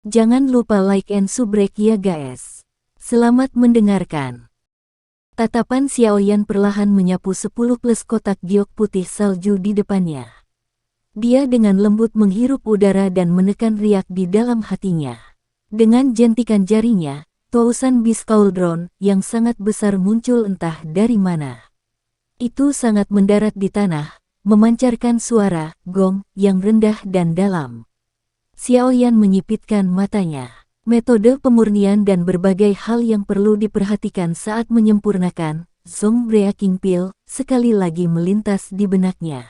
Jangan lupa like and subrek ya guys. Selamat mendengarkan. Tatapan Xiaoyan perlahan menyapu 10 plus kotak giok putih salju di depannya. Dia dengan lembut menghirup udara dan menekan riak di dalam hatinya. Dengan jentikan jarinya, Tousan Beast Cauldron yang sangat besar muncul entah dari mana. Itu sangat mendarat di tanah, memancarkan suara gong yang rendah dan dalam. Xiaoyan menyipitkan matanya. Metode pemurnian dan berbagai hal yang perlu diperhatikan saat menyempurnakan Zong Breaking Pill sekali lagi melintas di benaknya.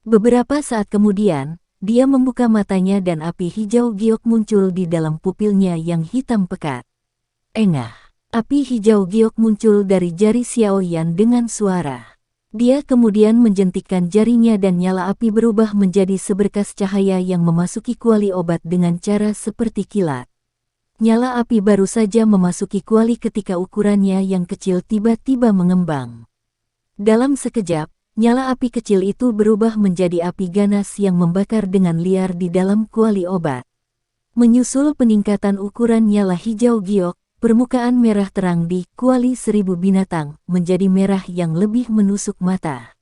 Beberapa saat kemudian, dia membuka matanya dan api hijau giok muncul di dalam pupilnya yang hitam pekat. Engah, api hijau giok muncul dari jari Xiaoyan dengan suara. Dia kemudian menjentikkan jarinya dan nyala api berubah menjadi seberkas cahaya yang memasuki kuali obat dengan cara seperti kilat. Nyala api baru saja memasuki kuali ketika ukurannya yang kecil tiba-tiba mengembang. Dalam sekejap, nyala api kecil itu berubah menjadi api ganas yang membakar dengan liar di dalam kuali obat. Menyusul peningkatan ukuran nyala hijau giok, permukaan merah terang di kuali 1000 binatang menjadi merah yang lebih menusuk mata.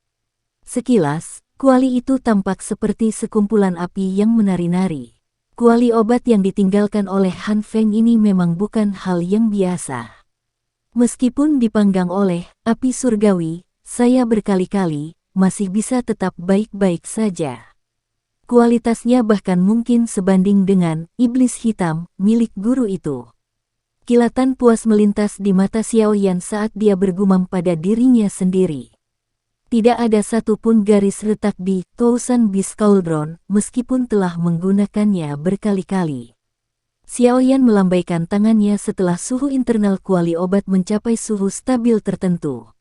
Sekilas, kuali itu tampak seperti sekumpulan api yang menari-nari. Kuali obat yang ditinggalkan oleh Han Feng ini memang bukan hal yang biasa. Meskipun dipanggang oleh api surgawi, saya berkali-kali masih bisa tetap baik-baik saja. Kualitasnya bahkan mungkin sebanding dengan iblis hitam milik guru itu. Kilatan puas melintas di mata Xiaoyan saat dia bergumam pada dirinya sendiri. Tidak ada satupun garis retak di Tousan Beast Cauldron meskipun telah menggunakannya berkali-kali. Xiaoyan melambaikan tangannya setelah suhu internal kuali obat mencapai suhu stabil tertentu.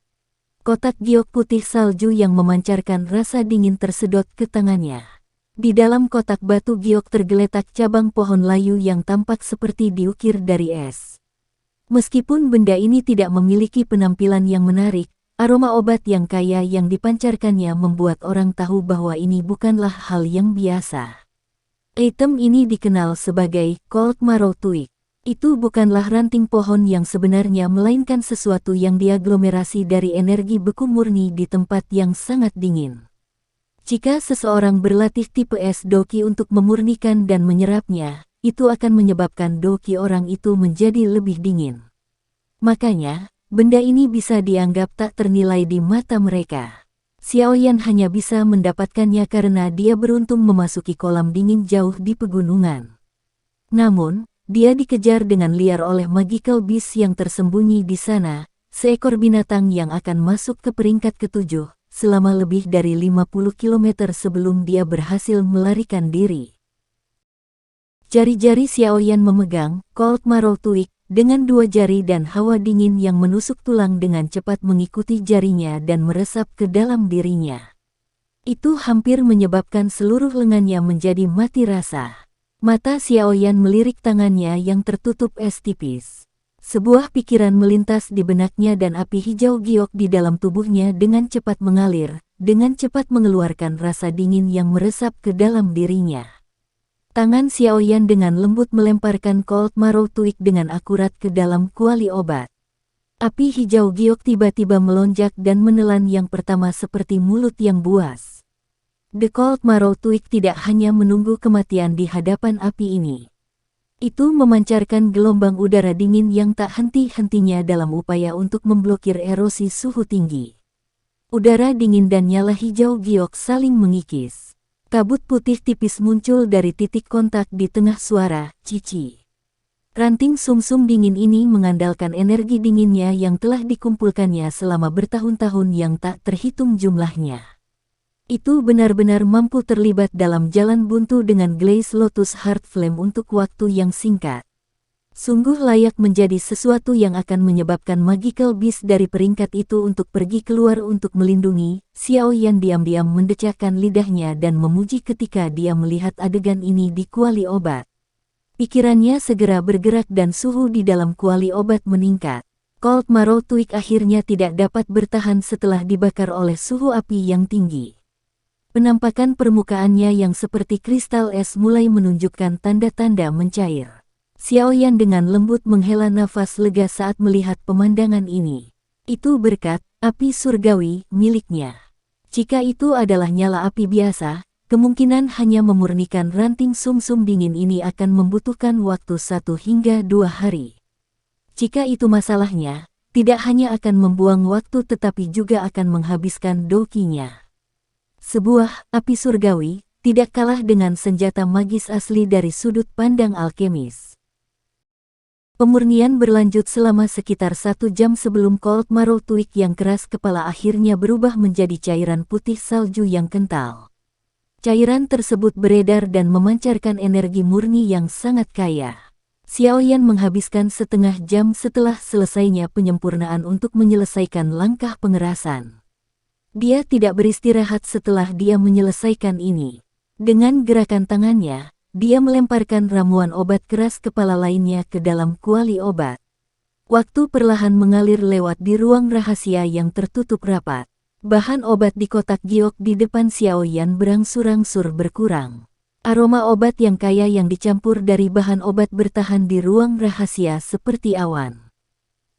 Kotak giok putih salju yang memancarkan rasa dingin tersedot ke tangannya. Di dalam kotak batu giok tergeletak cabang pohon layu yang tampak seperti diukir dari es. Meskipun benda ini tidak memiliki penampilan yang menarik, aroma obat yang kaya yang dipancarkannya membuat orang tahu bahwa ini bukanlah hal yang biasa. Item ini dikenal sebagai Cold Marrow Twig. Itu bukanlah ranting pohon yang sebenarnya melainkan sesuatu yang diaglomerasi dari energi beku murni di tempat yang sangat dingin. Jika seseorang berlatih tipe es doki untuk memurnikan dan menyerapnya, itu akan menyebabkan doki orang itu menjadi lebih dingin. Makanya, benda ini bisa dianggap tak ternilai di mata mereka. Xiaoyan hanya bisa mendapatkannya karena dia beruntung memasuki kolam dingin jauh di pegunungan. Namun, dia dikejar dengan liar oleh magical beast yang tersembunyi di sana, seekor binatang yang akan masuk ke peringkat ke-7. Selama lebih dari 50 km sebelum dia berhasil melarikan diri. Jari-jari Xiaoyan memegang Cold Marrow Twig dengan 2 jari dan hawa dingin yang menusuk tulang dengan cepat mengikuti jarinya dan meresap ke dalam dirinya. Itu hampir menyebabkan seluruh lengannya menjadi mati rasa. Mata Xiaoyan melirik tangannya yang tertutup es tipis. Sebuah pikiran melintas di benaknya dan api hijau giok di dalam tubuhnya dengan cepat mengalir, dengan cepat mengeluarkan rasa dingin yang meresap ke dalam dirinya. Tangan Xiaoyan dengan lembut melemparkan Cold Marrow Twig dengan akurat ke dalam kuali obat. Api hijau giok tiba-tiba melonjak dan menelan yang pertama seperti mulut yang buas. The Cold Marrow Twig tidak hanya menunggu kematian di hadapan api ini. Itu memancarkan gelombang udara dingin yang tak henti-hentinya dalam upaya untuk memblokir erosi suhu tinggi. Udara dingin dan nyala hijau giok saling mengikis. Kabut putih tipis muncul dari titik kontak di tengah suara cici. Ranting sumsum dingin ini mengandalkan energi dinginnya yang telah dikumpulkannya selama bertahun-tahun yang tak terhitung jumlahnya. Itu benar-benar mampu terlibat dalam jalan buntu dengan Glaze Lotus Heart Flame untuk waktu yang singkat. Sungguh layak menjadi sesuatu yang akan menyebabkan magical beast dari peringkat itu untuk pergi keluar untuk melindungi. Xiaoyan diam-diam mendecakkan lidahnya dan memuji ketika dia melihat adegan ini di kuali obat. Pikirannya segera bergerak dan suhu di dalam kuali obat meningkat. Cold Marrow Twig akhirnya tidak dapat bertahan setelah dibakar oleh suhu api yang tinggi. Penampakan permukaannya yang seperti kristal es mulai menunjukkan tanda-tanda mencair. Xiaoyan dengan lembut menghela nafas lega saat melihat pemandangan ini. Itu berkat api surgawi miliknya. Jika itu adalah nyala api biasa, kemungkinan hanya memurnikan ranting sumsum dingin ini akan membutuhkan waktu 1 hingga 2 hari. Jika itu masalahnya, tidak hanya akan membuang waktu tetapi juga akan menghabiskan dokinya. Sebuah api surgawi tidak kalah dengan senjata magis asli dari sudut pandang alkemis. Pemurnian berlanjut selama sekitar 1 jam sebelum Cold Marrow Twig yang keras kepala akhirnya berubah menjadi cairan putih salju yang kental. Cairan tersebut beredar dan memancarkan energi murni yang sangat kaya. Xiaoyan menghabiskan setengah jam setelah selesainya penyempurnaan untuk menyelesaikan langkah pengerasan. Dia tidak beristirahat setelah dia menyelesaikan ini. Dengan gerakan tangannya, dia melemparkan ramuan obat keras kepala lainnya ke dalam kuali obat. Waktu perlahan mengalir lewat di ruang rahasia yang tertutup rapat. Bahan obat di kotak giok di depan Xiaoyan berangsur-angsur berkurang. Aroma obat yang kaya yang dicampur dari bahan obat bertahan di ruang rahasia seperti awan.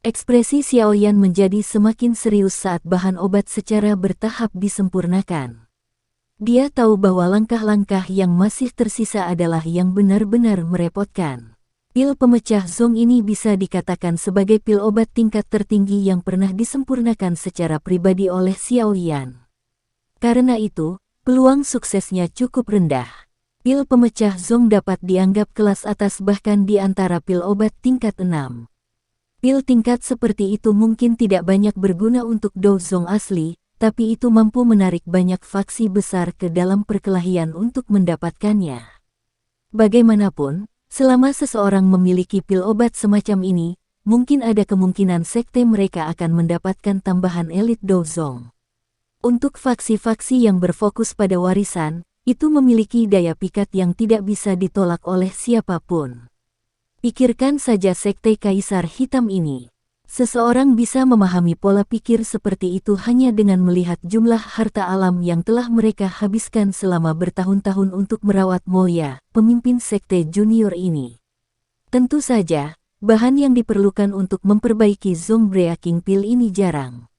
Ekspresi Xiaoyan menjadi semakin serius saat bahan obat secara bertahap disempurnakan. Dia tahu bahwa langkah-langkah yang masih tersisa adalah yang benar-benar merepotkan. Pil pemecah zong ini bisa dikatakan sebagai pil obat tingkat tertinggi yang pernah disempurnakan secara pribadi oleh Xiaoyan. Karena itu, peluang suksesnya cukup rendah. Pil pemecah zong dapat dianggap kelas atas bahkan di antara pil obat tingkat 6. Pil tingkat seperti itu mungkin tidak banyak berguna untuk dozong asli, tapi itu mampu menarik banyak faksi besar ke dalam perkelahian untuk mendapatkannya. Bagaimanapun, selama seseorang memiliki pil obat semacam ini, mungkin ada kemungkinan sekte mereka akan mendapatkan tambahan elit dozong. Untuk faksi-faksi yang berfokus pada warisan, itu memiliki daya pikat yang tidak bisa ditolak oleh siapapun. Pikirkan saja sekte Kaisar Hitam ini. Seseorang bisa memahami pola pikir seperti itu hanya dengan melihat jumlah harta alam yang telah mereka habiskan selama bertahun-tahun untuk merawat Moya, pemimpin sekte junior ini. Tentu saja, bahan yang diperlukan untuk memperbaiki Zong Breaking Pill ini jarang.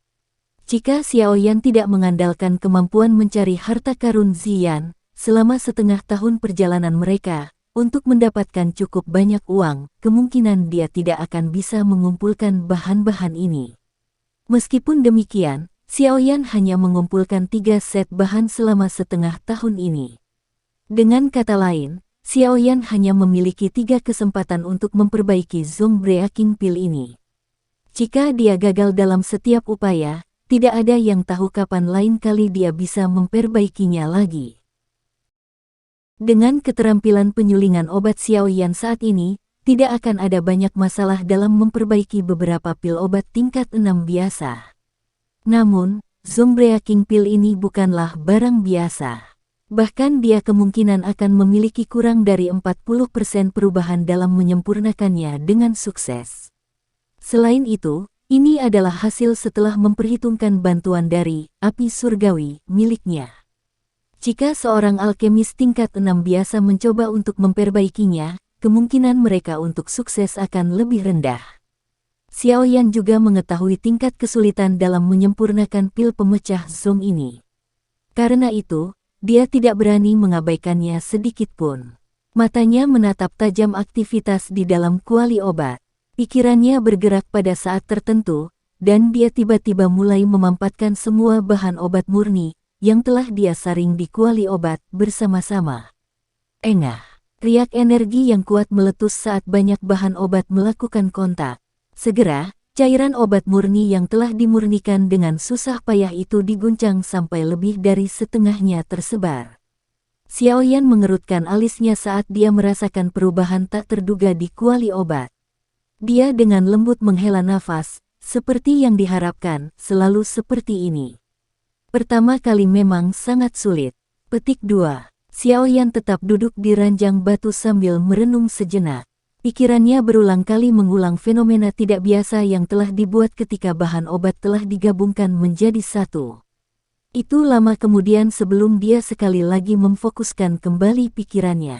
Jika Xiaoyan tidak mengandalkan kemampuan mencari harta karun Ziyan, selama setengah tahun perjalanan mereka, untuk mendapatkan cukup banyak uang, kemungkinan dia tidak akan bisa mengumpulkan bahan-bahan ini. Meskipun demikian, Xiaoyan hanya mengumpulkan 3 set bahan selama setengah tahun ini. Dengan kata lain, Xiaoyan hanya memiliki 3 kesempatan untuk memperbaiki Zong Breaking Pill ini. Jika dia gagal dalam setiap upaya, tidak ada yang tahu kapan lain kali dia bisa memperbaikinya lagi. Dengan keterampilan penyulingan obat Xiaoyan saat ini, tidak akan ada banyak masalah dalam memperbaiki beberapa pil obat tingkat 6 biasa. Namun, Zong Breaking Pill ini bukanlah barang biasa. Bahkan dia kemungkinan akan memiliki kurang dari 40% perubahan dalam menyempurnakannya dengan sukses. Selain itu, ini adalah hasil setelah memperhitungkan bantuan dari api surgawi miliknya. Jika seorang alkemis tingkat 6 biasa mencoba untuk memperbaikinya, kemungkinan mereka untuk sukses akan lebih rendah. Xiaoyan juga mengetahui tingkat kesulitan dalam menyempurnakan pil pemecah zong ini. Karena itu, dia tidak berani mengabaikannya sedikit pun. Matanya menatap tajam aktivitas di dalam kuali obat. Pikirannya bergerak pada saat tertentu, dan dia tiba-tiba mulai memampatkan semua bahan obat murni yang telah dia saring di kuali obat bersama-sama. Engah, riak energi yang kuat meletus saat banyak bahan obat melakukan kontak. Segera, cairan obat murni yang telah dimurnikan dengan susah payah itu diguncang sampai lebih dari setengahnya tersebar. Xiaoyan mengerutkan alisnya saat dia merasakan perubahan tak terduga di kuali obat. Dia dengan lembut menghela nafas, seperti yang diharapkan, selalu seperti ini. Pertama kali memang sangat sulit. Petik 2. Xiaoyan tetap duduk di ranjang batu sambil merenung sejenak. Pikirannya berulang kali mengulang fenomena tidak biasa yang telah dibuat ketika bahan obat telah digabungkan menjadi satu. Itu lama kemudian sebelum dia sekali lagi memfokuskan kembali pikirannya.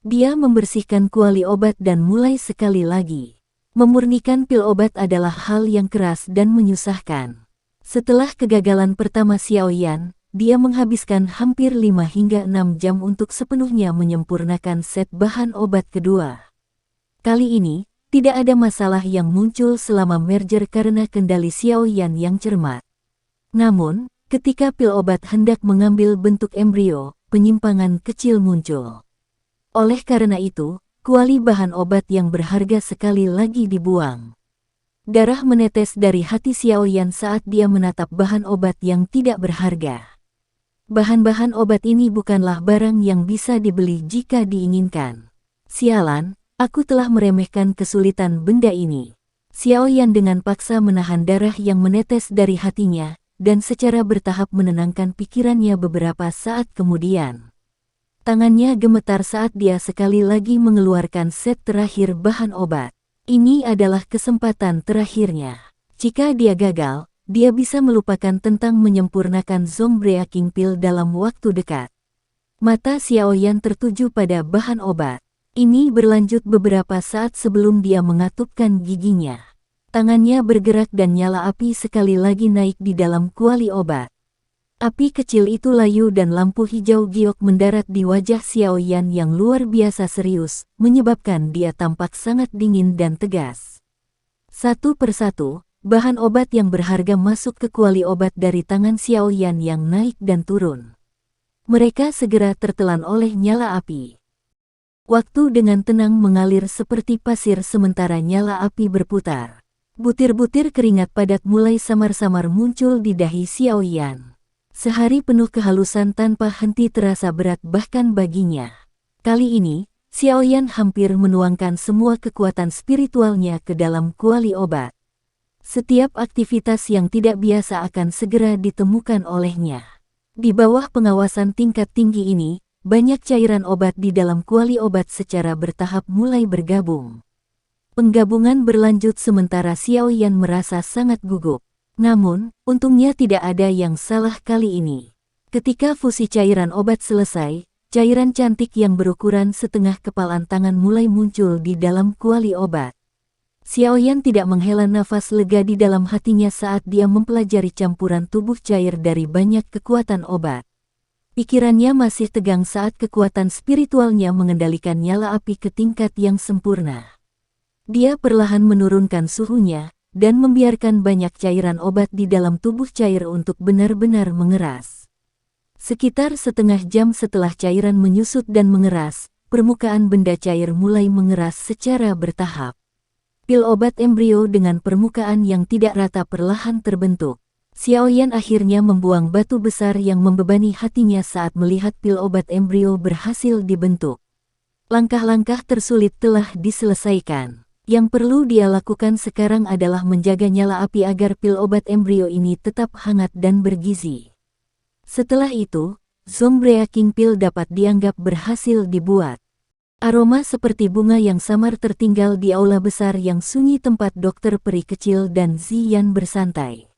Dia membersihkan kuali obat dan mulai sekali lagi. Memurnikan pil obat adalah hal yang keras dan menyusahkan. Setelah kegagalan pertama Xiaoyan, dia menghabiskan hampir 5 hingga 6 jam untuk sepenuhnya menyempurnakan set bahan obat kedua. Kali ini, tidak ada masalah yang muncul selama merger karena kendali Xiaoyan yang cermat. Namun, ketika pil obat hendak mengambil bentuk embrio, penyimpangan kecil muncul. Oleh karena itu, kuali bahan obat yang berharga sekali lagi dibuang. Darah menetes dari hati Xiaoyan saat dia menatap bahan obat yang tidak berharga. Bahan-bahan obat ini bukanlah barang yang bisa dibeli jika diinginkan. Sialan, aku telah meremehkan kesulitan benda ini. Xiaoyan dengan paksa menahan darah yang menetes dari hatinya, dan secara bertahap menenangkan pikirannya beberapa saat kemudian. Tangannya gemetar saat dia sekali lagi mengeluarkan set terakhir bahan obat. Ini adalah kesempatan terakhirnya. Jika dia gagal, dia bisa melupakan tentang menyempurnakan Zongbreaking Pill dalam waktu dekat. Mata Xiaoyan tertuju pada bahan obat. Ini berlanjut beberapa saat sebelum dia mengatupkan giginya. Tangannya bergerak dan nyala api sekali lagi naik di dalam kuali obat. Api kecil itu layu dan lampu hijau giok mendarat di wajah Xiaoyan yang luar biasa serius, menyebabkan dia tampak sangat dingin dan tegas. Satu persatu, bahan obat yang berharga masuk ke kuali obat dari tangan Xiaoyan yang naik dan turun. Mereka segera tertelan oleh nyala api. Waktu dengan tenang mengalir seperti pasir sementara nyala api berputar. Butir-butir keringat padat mulai samar-samar muncul di dahi Xiaoyan. Sehari penuh kehalusan tanpa henti terasa berat bahkan baginya. Kali ini, Xiaoyan hampir menuangkan semua kekuatan spiritualnya ke dalam kuali obat. Setiap aktivitas yang tidak biasa akan segera ditemukan olehnya. Di bawah pengawasan tingkat tinggi ini, banyak cairan obat di dalam kuali obat secara bertahap mulai bergabung. Penggabungan berlanjut sementara Xiaoyan merasa sangat gugup. Namun, untungnya tidak ada yang salah kali ini. Ketika fusi cairan obat selesai, cairan cantik yang berukuran setengah kepalan tangan mulai muncul di dalam kuali obat. Xiaoyan tidak menghela nafas lega di dalam hatinya saat dia mempelajari campuran tubuh cair dari banyak kekuatan obat. Pikirannya masih tegang saat kekuatan spiritualnya mengendalikan nyala api ke tingkat yang sempurna. Dia perlahan menurunkan suhunya, dan membiarkan banyak cairan obat di dalam tubuh cair untuk benar-benar mengeras. Sekitar setengah jam setelah cairan menyusut dan mengeras, permukaan benda cair mulai mengeras secara bertahap. Pil obat embrio dengan permukaan yang tidak rata perlahan terbentuk. Xiaoyan akhirnya membuang batu besar yang membebani hatinya saat melihat pil obat embrio berhasil dibentuk. Langkah-langkah tersulit telah diselesaikan. Yang perlu dia lakukan sekarang adalah menjaga nyala api agar pil obat embrio ini tetap hangat dan bergizi. Setelah itu, Zongbreaking Pill dapat dianggap berhasil dibuat. Aroma seperti bunga yang samar tertinggal di aula besar yang sunyi tempat dokter peri kecil dan Ziyan bersantai.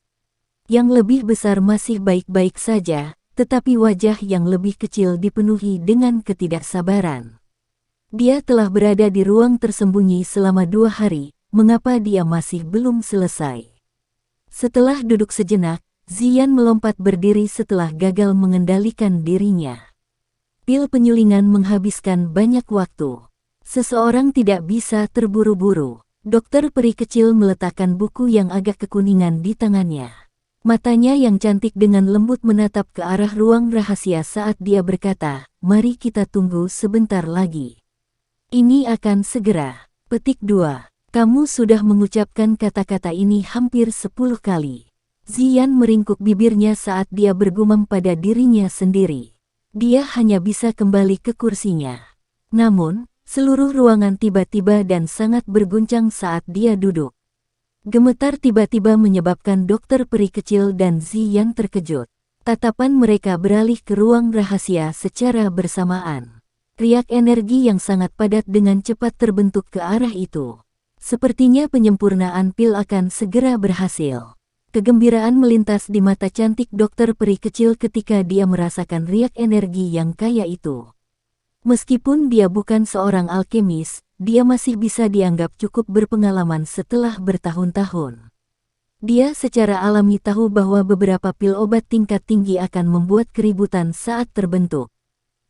Yang lebih besar masih baik-baik saja, tetapi wajah yang lebih kecil dipenuhi dengan ketidaksabaran. Dia telah berada di ruang tersembunyi selama 2 hari, mengapa dia masih belum selesai? Setelah duduk sejenak, Ziyan melompat berdiri setelah gagal mengendalikan dirinya. Pil penyulingan menghabiskan banyak waktu. Seseorang tidak bisa terburu-buru. Dokter peri kecil meletakkan buku yang agak kekuningan di tangannya. Matanya yang cantik dengan lembut menatap ke arah ruang rahasia saat dia berkata, "Mari kita tunggu sebentar lagi. Ini akan segera." Petik 2. Kamu sudah mengucapkan kata-kata ini hampir 10 kali. Ziyan meringkuk bibirnya saat dia bergumam pada dirinya sendiri. Dia hanya bisa kembali ke kursinya. Namun, seluruh ruangan tiba-tiba dan sangat berguncang saat dia duduk. Gemetar tiba-tiba menyebabkan dokter peri kecil dan Ziyan terkejut. Tatapan mereka beralih ke ruang rahasia secara bersamaan. Riak energi yang sangat padat dengan cepat terbentuk ke arah itu. Sepertinya penyempurnaan pil akan segera berhasil. Kegembiraan melintas di mata cantik dokter peri kecil ketika dia merasakan riak energi yang kaya itu. Meskipun dia bukan seorang alkemis, dia masih bisa dianggap cukup berpengalaman setelah bertahun-tahun. Dia secara alami tahu bahwa beberapa pil obat tingkat tinggi akan membuat keributan saat terbentuk.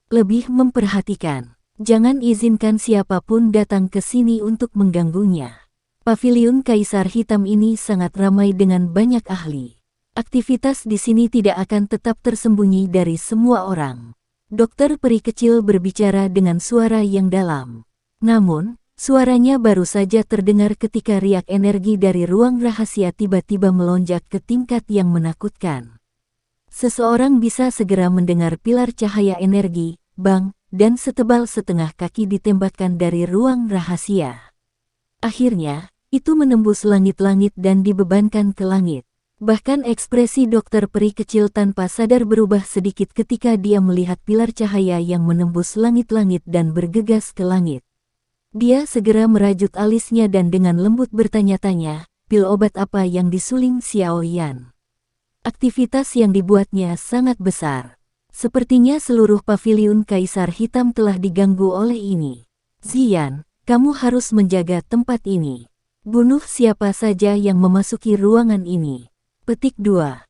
Lebih memperhatikan, jangan izinkan siapapun datang ke sini untuk mengganggunya. Paviliun Kaisar Hitam ini sangat ramai dengan banyak ahli. Aktivitas di sini tidak akan tetap tersembunyi dari semua orang. Dokter peri kecil berbicara dengan suara yang dalam. Namun, suaranya baru saja terdengar ketika riak energi dari ruang rahasia tiba-tiba melonjak ke tingkat yang menakutkan. Seseorang bisa segera mendengar pilar cahaya energi, bang, dan setebal setengah kaki ditembakkan dari ruang rahasia. Akhirnya, itu menembus langit-langit dan dibebankan ke langit. Bahkan ekspresi dokter peri kecil tanpa sadar berubah sedikit ketika dia melihat pilar cahaya yang menembus langit-langit dan bergegas ke langit. Dia segera merajut alisnya dan dengan lembut bertanya-tanya, pil obat apa yang disuling Xiao Yan? Aktivitas yang dibuatnya sangat besar. Sepertinya seluruh paviliun Kaisar Hitam telah diganggu oleh ini. Ziyan, kamu harus menjaga tempat ini. Bunuh siapa saja yang memasuki ruangan ini. Petik 2.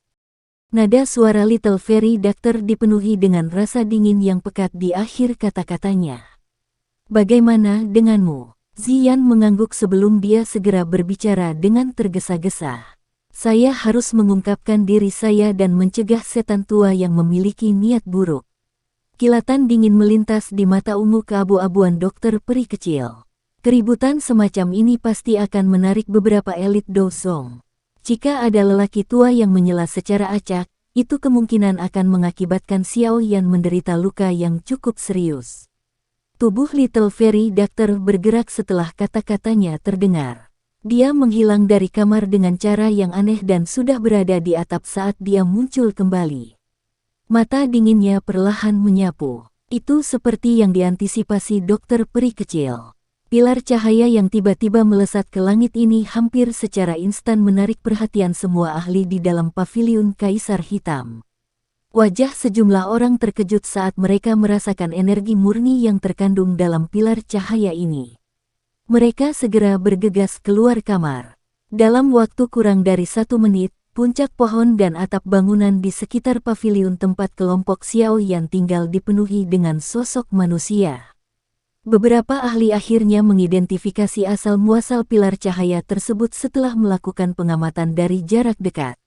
Nada suara Little Fairy Doctor dipenuhi dengan rasa dingin yang pekat di akhir kata-katanya. Bagaimana denganmu? Ziyan mengangguk sebelum dia segera berbicara dengan tergesa-gesa. Saya harus mengungkapkan diri saya dan mencegah setan tua yang memiliki niat buruk. Kilatan dingin melintas di mata ungu keabu-abuan dokter peri kecil. Keributan semacam ini pasti akan menarik beberapa elit Dosong. Jika ada lelaki tua yang menyela secara acak, itu kemungkinan akan mengakibatkan Xiao Yan menderita luka yang cukup serius. Tubuh Little Fairy Doctor bergerak setelah kata-katanya terdengar. Dia menghilang dari kamar dengan cara yang aneh dan sudah berada di atap saat dia muncul kembali. Mata dinginnya perlahan menyapu. Itu seperti yang diantisipasi dokter peri kecil. Pilar cahaya yang tiba-tiba melesat ke langit ini hampir secara instan menarik perhatian semua ahli di dalam paviliun Kaisar Hitam. Wajah sejumlah orang terkejut saat mereka merasakan energi murni yang terkandung dalam pilar cahaya ini. Mereka segera bergegas keluar kamar. Dalam waktu kurang dari 1 menit, puncak pohon dan atap bangunan di sekitar paviliun tempat kelompok Xiao Yan tinggal dipenuhi dengan sosok manusia. Beberapa ahli akhirnya mengidentifikasi asal-muasal pilar cahaya tersebut setelah melakukan pengamatan dari jarak dekat.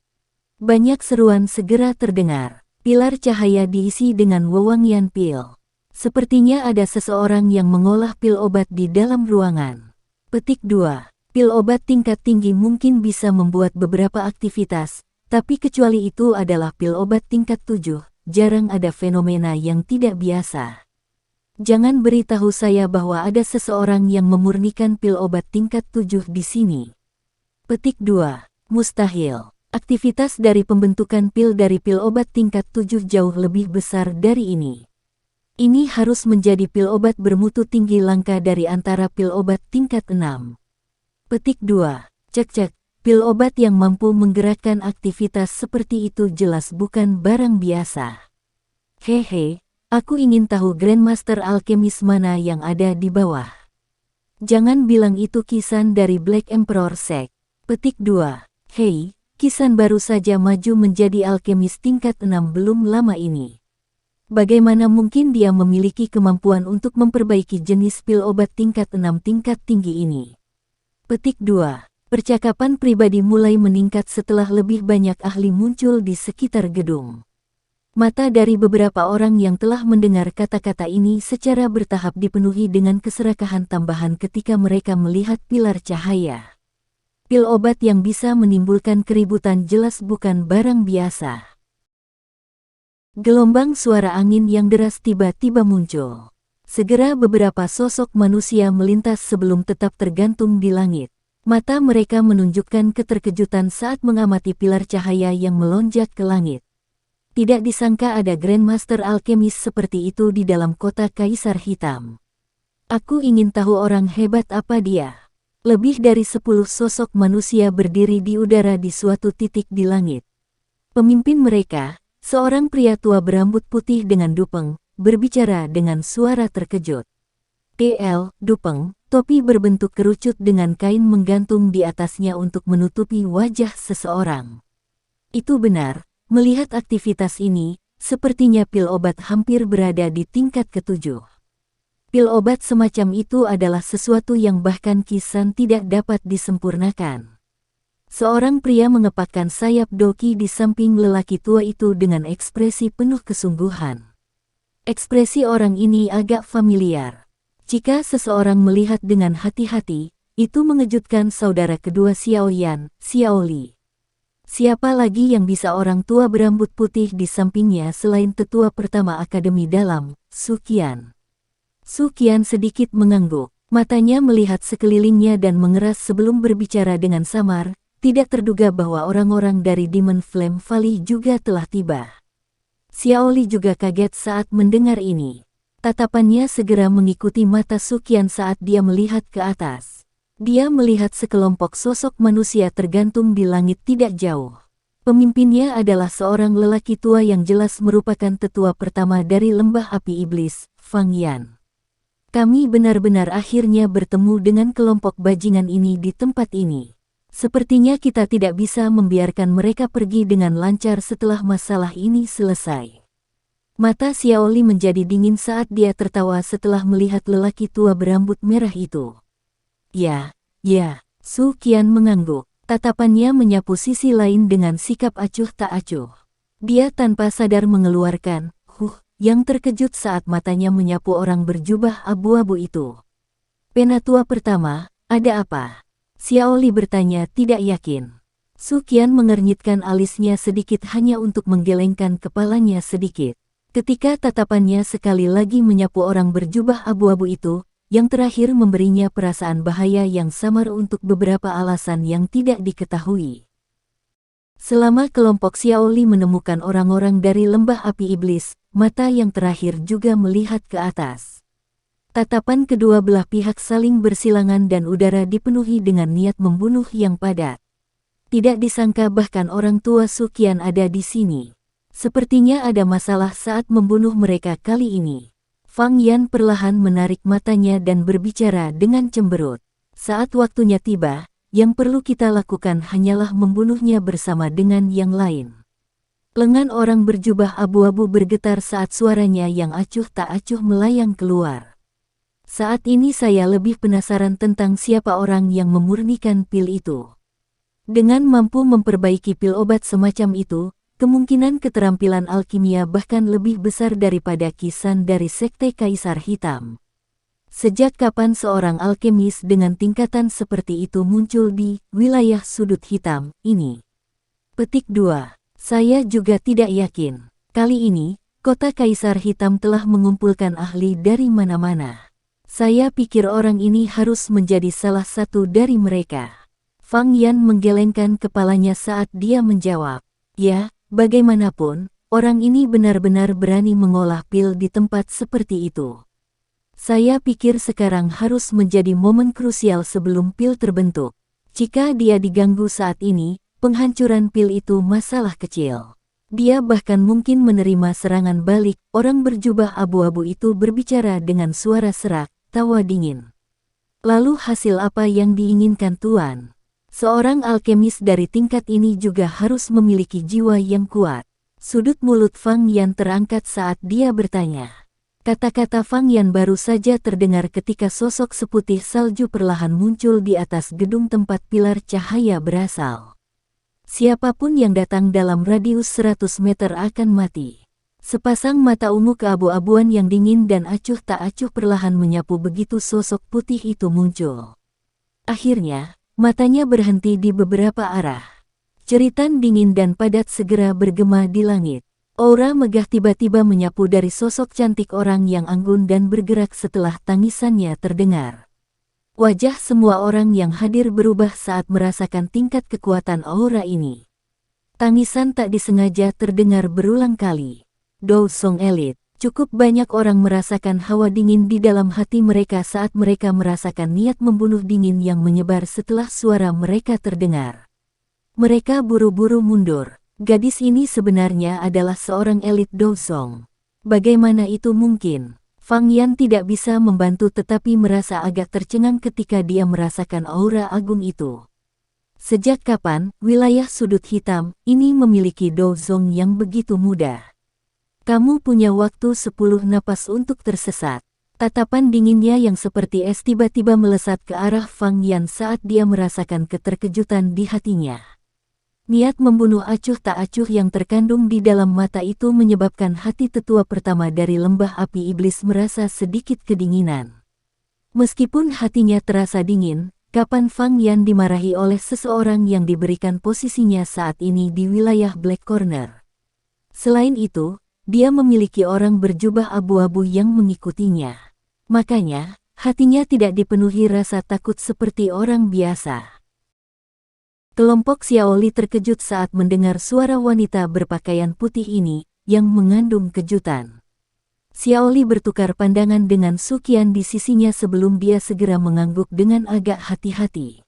Banyak seruan segera terdengar. Pilar cahaya diisi dengan wewangian pil. Sepertinya ada seseorang yang mengolah pil obat di dalam ruangan. Petik 2. Pil obat tingkat tinggi mungkin bisa membuat beberapa aktivitas, tapi kecuali itu adalah pil obat tingkat 7, jarang ada fenomena yang tidak biasa. Jangan beritahu saya bahwa ada seseorang yang memurnikan pil obat tingkat 7 di sini. Petik 2. Mustahil. Aktivitas dari pembentukan pil dari pil obat tingkat 7 jauh lebih besar dari ini. Ini harus menjadi pil obat bermutu tinggi langka dari antara pil obat tingkat 6. Petik 2. Cek-cek, pil obat yang mampu menggerakkan aktivitas seperti itu jelas bukan barang biasa. Hehe. Aku ingin tahu Grandmaster Alkemis mana yang ada di bawah. Jangan bilang itu Kisan dari Black Emperor Sect. Petik 2. Hei, Kisan baru saja maju menjadi alkemis tingkat 6 belum lama ini. Bagaimana mungkin dia memiliki kemampuan untuk memperbaiki jenis pil obat tingkat 6 tingkat tinggi ini? Petik 2. Percakapan pribadi mulai meningkat setelah lebih banyak ahli muncul di sekitar gedung. Mata dari beberapa orang yang telah mendengar kata-kata ini secara bertahap dipenuhi dengan keserakahan tambahan ketika mereka melihat pilar cahaya. Pil obat yang bisa menimbulkan keributan jelas bukan barang biasa. Gelombang suara angin yang deras tiba-tiba muncul. Segera beberapa sosok manusia melintas sebelum tetap tergantung di langit. Mata mereka menunjukkan keterkejutan saat mengamati pilar cahaya yang melonjak ke langit. Tidak disangka ada Grandmaster Alkemis seperti itu di dalam kota Kaisar Hitam. Aku ingin tahu orang hebat apa dia. Lebih dari 10 sosok manusia berdiri di udara di suatu titik di langit. Pemimpin mereka, seorang pria tua berambut putih dengan dupeng, berbicara dengan suara terkejut. Dupeng, topi berbentuk kerucut dengan kain menggantung di atasnya untuk menutupi wajah seseorang. Itu benar, melihat aktivitas ini, sepertinya pil obat hampir berada di tingkat ketujuh. Pil obat semacam itu adalah sesuatu yang bahkan Kisan tidak dapat disempurnakan. Seorang pria mengepakkan sayap doki di samping lelaki tua itu dengan ekspresi penuh kesungguhan. Ekspresi orang ini agak familiar. Jika seseorang melihat dengan hati-hati, itu mengejutkan saudara kedua Xiao Yan, Xiao Li. Siapa lagi yang bisa orang tua berambut putih di sampingnya selain tetua pertama Akademi Dalam, Su Qian. Su Qian sedikit mengangguk, matanya melihat sekelilingnya dan mengeras sebelum berbicara dengan samar, tidak terduga bahwa orang-orang dari Demon Flame Valley juga telah tiba. Xiao Li juga kaget saat mendengar ini. Tatapannya segera mengikuti mata Su Qian saat dia melihat ke atas. Dia melihat sekelompok sosok manusia tergantung di langit tidak jauh. Pemimpinnya adalah seorang lelaki tua yang jelas merupakan tetua pertama dari lembah api iblis, Fang Yan. Kami benar-benar akhirnya bertemu dengan kelompok bajingan ini di tempat ini. Sepertinya kita tidak bisa membiarkan mereka pergi dengan lancar setelah masalah ini selesai. Mata Xiao Li menjadi dingin saat dia tertawa setelah melihat lelaki tua berambut merah itu. Ya, Su Qian mengangguk. Tatapannya menyapu sisi lain dengan sikap acuh tak acuh. Dia tanpa sadar mengeluarkan, yang terkejut saat matanya menyapu orang berjubah abu-abu itu. Penatua pertama, ada apa? Xiao Li bertanya tidak yakin. Su Qian mengernyitkan alisnya sedikit hanya untuk menggelengkan kepalanya sedikit. Ketika tatapannya sekali lagi menyapu orang berjubah abu-abu itu, yang terakhir memberinya perasaan bahaya yang samar untuk beberapa alasan yang tidak diketahui. Selama kelompok Xiao Li menemukan orang-orang dari lembah api iblis, mata yang terakhir juga melihat ke atas. Tatapan kedua belah pihak saling bersilangan dan udara dipenuhi dengan niat membunuh yang padat. Tidak disangka bahkan orang tua Su Qian ada di sini. Sepertinya ada masalah saat membunuh mereka kali ini. Fang Yan perlahan menarik matanya dan berbicara dengan cemberut. Saat waktunya tiba, yang perlu kita lakukan hanyalah membunuhnya bersama dengan yang lain. Lengan orang berjubah abu-abu bergetar saat suaranya yang acuh tak acuh melayang keluar. Saat ini saya lebih penasaran tentang siapa orang yang memurnikan pil itu. Dengan mampu memperbaiki pil obat semacam itu, kemungkinan keterampilan alkimia bahkan lebih besar daripada Kisan dari Sekte Kaisar Hitam. Sejak kapan seorang alkemis dengan tingkatan seperti itu muncul di wilayah sudut hitam ini? Petik 2. Saya juga tidak yakin. Kali ini, kota Kaisar Hitam telah mengumpulkan ahli dari mana-mana. Saya pikir orang ini harus menjadi salah satu dari mereka. Fang Yan menggelengkan kepalanya saat dia menjawab. Ya, bagaimanapun, orang ini benar-benar berani mengolah pil di tempat seperti itu. Saya pikir sekarang harus menjadi momen krusial sebelum pil terbentuk. Jika dia diganggu saat ini, penghancuran pil itu masalah kecil. Dia bahkan mungkin menerima serangan balik. Orang berjubah abu-abu itu berbicara dengan suara serak, tawa dingin. Lalu hasil apa yang diinginkan Tuan? Seorang alkemis dari tingkat ini juga harus memiliki jiwa yang kuat. Sudut mulut Fang Yan terangkat saat dia bertanya. Kata-kata Fang Yan baru saja terdengar ketika sosok seputih salju perlahan muncul di atas gedung tempat pilar cahaya berasal. Siapapun yang datang dalam radius 100 meter akan mati. Sepasang mata ungu keabu-abuan yang dingin dan acuh tak acuh perlahan menyapu begitu sosok putih itu muncul. Akhirnya, matanya berhenti di beberapa arah. Jeritan dingin dan padat segera bergema di langit. Aura megah tiba-tiba menyapu dari sosok cantik orang yang anggun dan bergerak setelah tangisannya terdengar. Wajah semua orang yang hadir berubah saat merasakan tingkat kekuatan aura ini. Tangisan tak disengaja terdengar berulang kali. Do Song Elite, Cukup banyak orang merasakan hawa dingin di dalam hati mereka saat mereka merasakan niat membunuh dingin yang menyebar setelah suara mereka terdengar. Mereka buru-buru mundur. Gadis ini sebenarnya adalah seorang elit Douzong. Bagaimana itu mungkin? Fang Yan tidak bisa membantu tetapi merasa agak tercengang ketika dia merasakan aura agung itu. Sejak kapan wilayah sudut hitam ini memiliki Douzong yang begitu mudah? Kamu punya waktu 10 napas untuk tersesat. Tatapan dinginnya yang seperti es tiba-tiba melesat ke arah Fang Yan saat dia merasakan keterkejutan di hatinya. Niat membunuh acuh tak acuh yang terkandung di dalam mata itu menyebabkan hati tetua pertama dari lembah api iblis merasa sedikit kedinginan. Meskipun hatinya terasa dingin, kapan Fang Yan dimarahi oleh seseorang yang diberikan posisinya saat ini di wilayah Black Corner. Selain itu, dia memiliki orang berjubah abu-abu yang mengikutinya. Makanya, hatinya tidak dipenuhi rasa takut seperti orang biasa. Kelompok Xiaoli terkejut saat mendengar suara wanita berpakaian putih ini, yang mengandung kejutan. Xiaoli bertukar pandangan dengan Su Qian di sisinya sebelum dia segera mengangguk dengan agak hati-hati.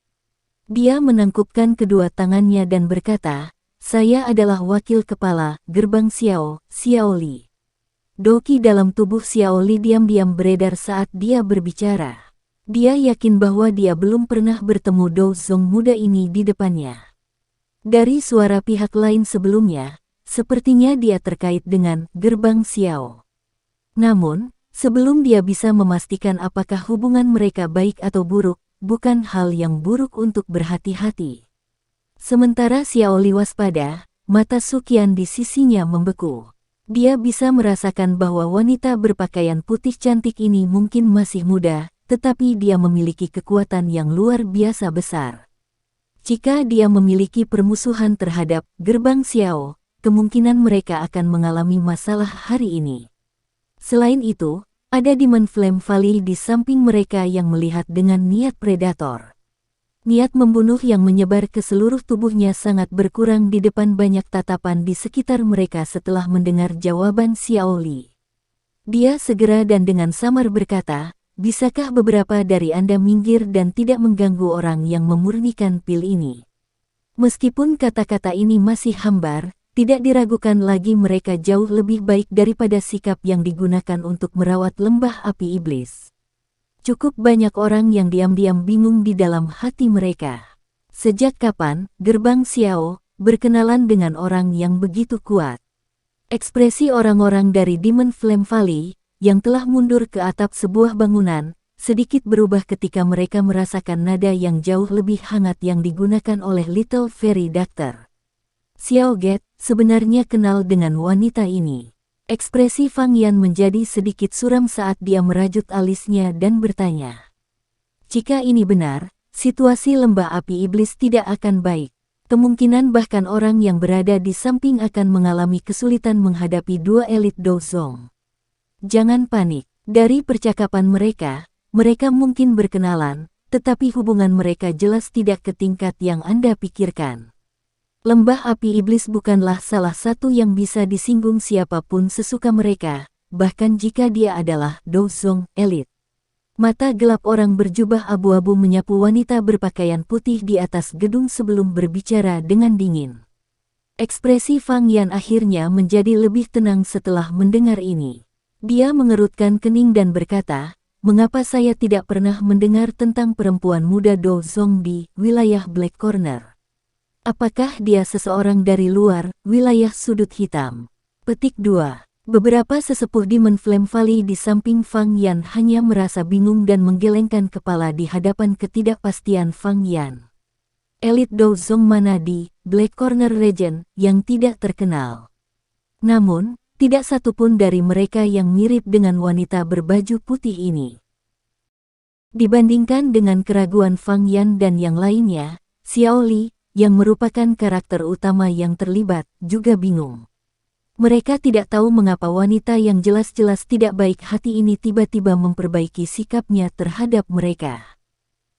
Dia menangkupkan kedua tangannya dan berkata, "Saya adalah wakil kepala gerbang Xiaoli." Doki dalam tubuh Xiaoli diam-diam beredar saat dia berbicara. Dia yakin bahwa dia belum pernah bertemu Douzong muda ini di depannya. Dari suara pihak lain sebelumnya, sepertinya dia terkait dengan gerbang Xiao. Namun, sebelum dia bisa memastikan apakah hubungan mereka baik atau buruk, bukan hal yang buruk untuk berhati-hati. Sementara Xiaoli waspada, mata Su Qian di sisinya membeku. Dia bisa merasakan bahwa wanita berpakaian putih cantik ini mungkin masih muda, tetapi dia memiliki kekuatan yang luar biasa besar. Jika dia memiliki permusuhan terhadap gerbang Xiao, kemungkinan mereka akan mengalami masalah hari ini. Selain itu, ada Demon Flame Valley di samping mereka yang melihat dengan niat predator. Niat membunuh yang menyebar ke seluruh tubuhnya sangat berkurang di depan banyak tatapan di sekitar mereka setelah mendengar jawaban Xiaoli. Dia segera dan dengan samar berkata, "Bisakah beberapa dari Anda minggir dan tidak mengganggu orang yang memurnikan pil ini?" Meskipun kata-kata ini masih hambar, tidak diragukan lagi mereka jauh lebih baik daripada sikap yang digunakan untuk merawat lembah api iblis. Cukup banyak orang yang diam-diam bingung di dalam hati mereka. Sejak kapan gerbang Xiao berkenalan dengan orang yang begitu kuat? Ekspresi orang-orang dari Demon Flame Valley yang telah mundur ke atap sebuah bangunan sedikit berubah ketika mereka merasakan nada yang jauh lebih hangat yang digunakan oleh Little Fairy Doctor. Xiao Get sebenarnya kenal dengan wanita ini. Ekspresi Fang Yan menjadi sedikit suram saat dia merajut alisnya dan bertanya. Jika ini benar, situasi lembah api iblis tidak akan baik. Kemungkinan bahkan orang yang berada di samping akan mengalami kesulitan menghadapi dua elit Douzong. Jangan panik. Dari percakapan mereka mungkin berkenalan, tetapi hubungan mereka jelas tidak ke tingkat yang Anda pikirkan. Lembah api iblis bukanlah salah satu yang bisa disinggung siapapun sesuka mereka, bahkan jika dia adalah Douzong elit. Mata gelap orang berjubah abu-abu menyapu wanita berpakaian putih di atas gedung sebelum berbicara dengan dingin. Ekspresi Fang Yan akhirnya menjadi lebih tenang setelah mendengar ini. Dia mengerutkan kening dan berkata, "Mengapa saya tidak pernah mendengar tentang perempuan muda Douzong di wilayah Black Corner? Apakah dia seseorang dari luar wilayah sudut hitam?" Petik 2. Beberapa sesepuh Demon Flame Valley di samping Fang Yan hanya merasa bingung dan menggelengkan kepala di hadapan ketidakpastian Fang Yan. Elit Douzong mana di Black Corner Region yang tidak terkenal? Namun, tidak satupun dari mereka yang mirip dengan wanita berbaju putih ini. Dibandingkan dengan keraguan Fang Yan dan yang lainnya, Xiaoli yang merupakan karakter utama yang terlibat, juga bingung. Mereka tidak tahu mengapa wanita yang jelas-jelas tidak baik hati ini tiba-tiba memperbaiki sikapnya terhadap mereka.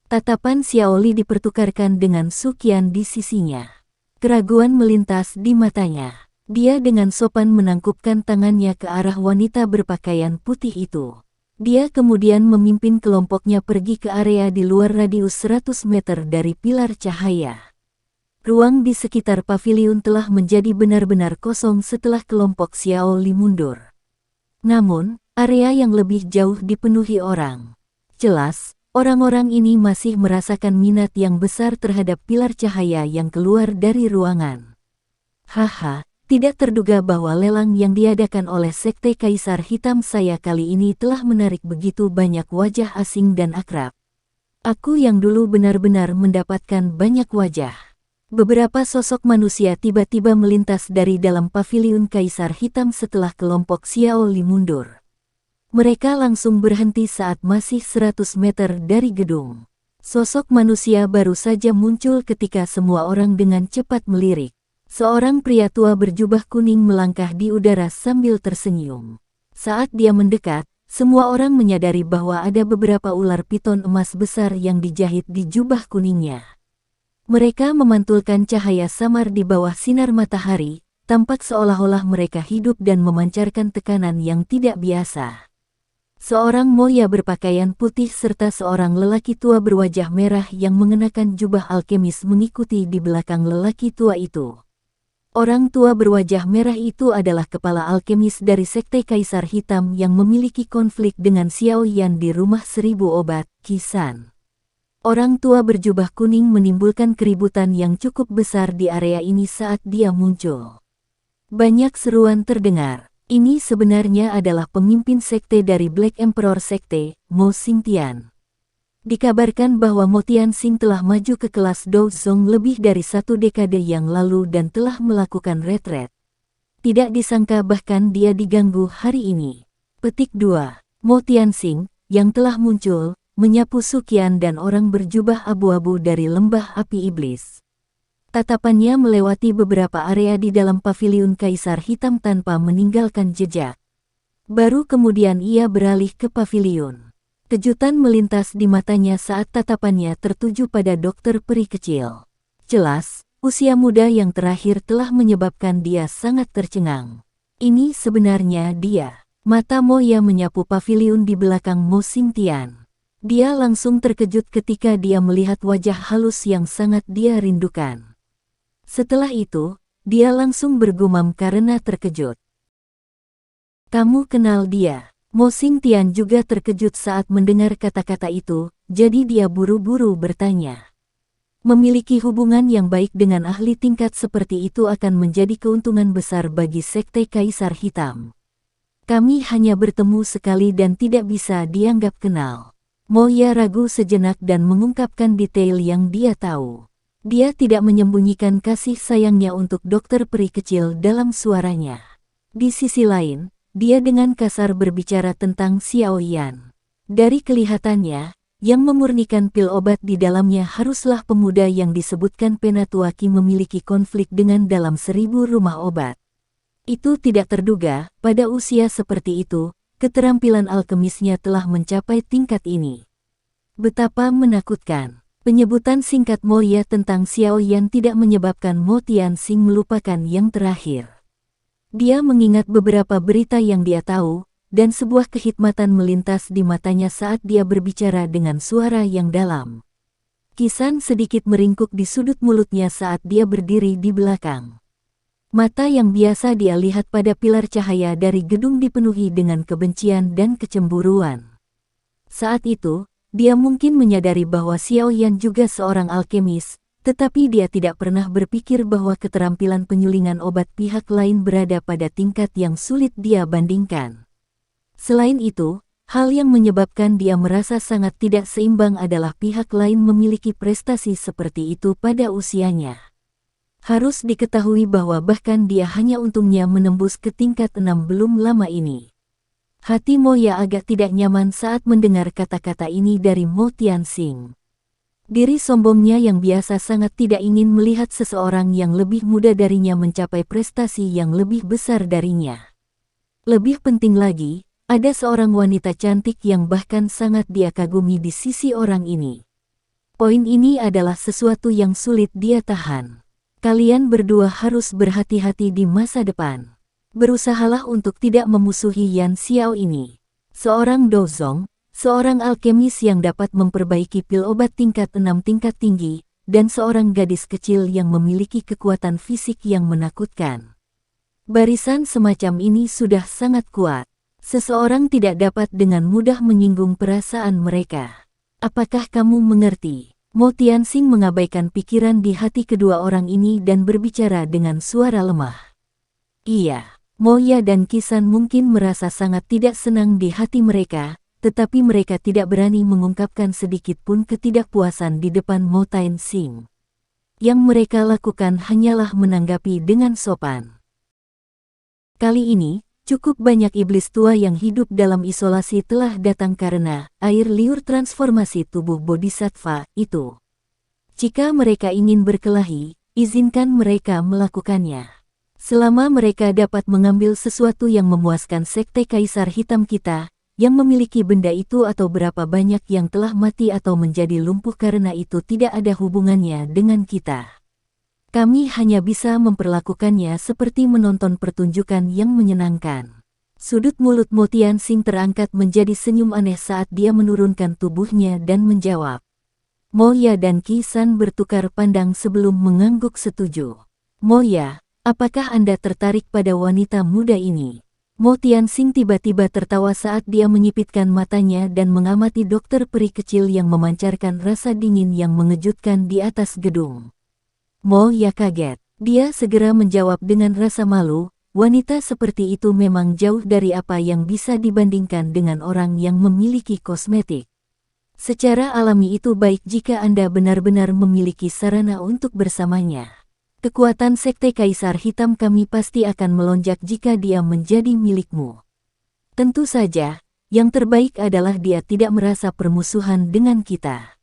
Tatapan Xiaoli dipertukarkan dengan Su Qian di sisinya. Keraguan melintas di matanya. Dia dengan sopan menangkupkan tangannya ke arah wanita berpakaian putih itu. Dia kemudian memimpin kelompoknya pergi ke area di luar radius 100 meter dari pilar cahaya. Ruang di sekitar paviliun telah menjadi benar-benar kosong setelah kelompok Xiao Li mundur. Namun, area yang lebih jauh dipenuhi orang. Jelas, orang-orang ini masih merasakan minat yang besar terhadap pilar cahaya yang keluar dari ruangan. Haha. Tidak terduga bahwa lelang yang diadakan oleh Sekte Kaisar Hitam saya kali ini telah menarik begitu banyak wajah asing dan akrab. Aku yang dulu benar-benar mendapatkan banyak wajah. Beberapa sosok manusia tiba-tiba melintas dari dalam paviliun Kaisar Hitam setelah kelompok Xiao Li mundur. Mereka langsung berhenti saat masih 100 meter dari gedung. Sosok manusia baru saja muncul ketika semua orang dengan cepat melirik. Seorang pria tua berjubah kuning melangkah di udara sambil tersenyum. Saat dia mendekat, semua orang menyadari bahwa ada beberapa ular piton emas besar yang dijahit di jubah kuningnya. Mereka memantulkan cahaya samar di bawah sinar matahari, tampak seolah-olah mereka hidup dan memancarkan tekanan yang tidak biasa. Seorang Moya berpakaian putih serta seorang lelaki tua berwajah merah yang mengenakan jubah alkemis mengikuti di belakang lelaki tua itu. Orang tua berwajah merah itu adalah kepala alkemis dari Sekte Kaisar Hitam yang memiliki konflik dengan Xiao Yan di Rumah Seribu Obat, Qisan. Orang tua berjubah kuning menimbulkan keributan yang cukup besar di area ini saat dia muncul. Banyak seruan terdengar. Ini sebenarnya adalah pemimpin sekte dari Black Emperor Sekte, Mo Xingtian. Dikabarkan bahwa Mo Tianxing telah maju ke kelas Douzong lebih dari 1 dekade yang lalu dan telah melakukan retret. Tidak disangka bahkan dia diganggu hari ini. Petik 2. Mo Tianxing, yang telah muncul, menyapu Suqian dan orang berjubah abu-abu dari lembah api iblis. Tatapannya melewati beberapa area di dalam paviliun Kaisar Hitam tanpa meninggalkan jejak. Baru kemudian ia beralih ke paviliun. Kejutan melintas di matanya saat tatapannya tertuju pada dokter peri kecil. Jelas, usia muda yang terakhir telah menyebabkan dia sangat tercengang. Ini sebenarnya dia. Mata Moya menyapu paviliun di belakang Mo Xingtian. Dia langsung terkejut ketika dia melihat wajah halus yang sangat dia rindukan. Setelah itu, dia langsung bergumam karena terkejut. Kamu kenal dia? Mo Xingtian juga terkejut saat mendengar kata-kata itu, jadi dia buru-buru bertanya. Memiliki hubungan yang baik dengan ahli tingkat seperti itu akan menjadi keuntungan besar bagi Sekte Kaisar Hitam. Kami hanya bertemu sekali dan tidak bisa dianggap kenal. Moya ragu sejenak dan mengungkapkan detail yang dia tahu. Dia tidak menyembunyikan kasih sayangnya untuk dokter peri kecil dalam suaranya. Di sisi lain, dia dengan kasar berbicara tentang Xiao Yan. Dari kelihatannya, yang memurnikan pil obat di dalamnya haruslah pemuda yang disebutkan Penatuaki memiliki konflik dengan dalam 1000 rumah obat. Itu tidak terduga, pada usia seperti itu, keterampilan alkemisnya telah mencapai tingkat ini. Betapa menakutkan. Penyebutan singkat Moya tentang Xiao Yan tidak menyebabkan Mo Tianxing melupakan yang terakhir. Dia mengingat beberapa berita yang dia tahu, dan sebuah kehikmatan melintas di matanya saat dia berbicara dengan suara yang dalam. Qisan sedikit meringkuk di sudut mulutnya saat dia berdiri di belakang. Mata yang biasa dia lihat pada pilar cahaya dari gedung dipenuhi dengan kebencian dan kecemburuan. Saat itu, dia mungkin menyadari bahwa Xiao Yan juga seorang alkemis, tetapi dia tidak pernah berpikir bahwa keterampilan penyulingan obat pihak lain berada pada tingkat yang sulit dia bandingkan. Selain itu, hal yang menyebabkan dia merasa sangat tidak seimbang adalah pihak lain memiliki prestasi seperti itu pada usianya. Harus diketahui bahwa bahkan dia hanya untungnya menembus ke tingkat 6 belum lama ini. Hati Moya agak tidak nyaman saat mendengar kata-kata ini dari Mo Tianxing. Diri sombongnya yang biasa sangat tidak ingin melihat seseorang yang lebih muda darinya mencapai prestasi yang lebih besar darinya. Lebih penting lagi, ada seorang wanita cantik yang bahkan sangat dia kagumi di sisi orang ini. Poin ini adalah sesuatu yang sulit dia tahan. Kalian berdua harus berhati-hati di masa depan. Berusahalah untuk tidak memusuhi Yan Xiao ini. Seorang dozong, seorang alkemis yang dapat memperbaiki pil obat tingkat 6 tingkat tinggi, dan seorang gadis kecil yang memiliki kekuatan fisik yang menakutkan. Barisan semacam ini sudah sangat kuat. Seseorang tidak dapat dengan mudah menyinggung perasaan mereka. Apakah kamu mengerti? Mo Tianxing mengabaikan pikiran di hati kedua orang ini dan berbicara dengan suara lemah. Iya, Mo Ya dan Qisan mungkin merasa sangat tidak senang di hati mereka, tetapi mereka tidak berani mengungkapkan sedikit pun ketidakpuasan di depan Mo Tianxing. Yang mereka lakukan hanyalah menanggapi dengan sopan. Kali ini, cukup banyak iblis tua yang hidup dalam isolasi telah datang karena air liur transformasi tubuh bodhisattva itu. Jika mereka ingin berkelahi, izinkan mereka melakukannya. Selama mereka dapat mengambil sesuatu yang memuaskan sekte Kaisar Hitam kita, yang memiliki benda itu atau berapa banyak yang telah mati atau menjadi lumpuh karena itu tidak ada hubungannya dengan kita. Kami hanya bisa memperlakukannya seperti menonton pertunjukan yang menyenangkan. Sudut mulut Mo Tianxing terangkat menjadi senyum aneh saat dia menurunkan tubuhnya dan menjawab. Mo Ya dan Qisan bertukar pandang sebelum mengangguk setuju. Mo Ya, apakah Anda tertarik pada wanita muda ini? Mo Tianxing tiba-tiba tertawa saat dia menyipitkan matanya dan mengamati dokter peri kecil yang memancarkan rasa dingin yang mengejutkan di atas gedung. Mo Ya kaget. Dia segera menjawab dengan rasa malu, wanita seperti itu memang jauh dari apa yang bisa dibandingkan dengan orang yang memiliki kosmetik. Secara alami itu baik jika Anda benar-benar memiliki sarana untuk bersamanya. Kekuatan sekte Kaisar Hitam kami pasti akan melonjak jika dia menjadi milikmu. Tentu saja, yang terbaik adalah dia tidak merasa permusuhan dengan kita.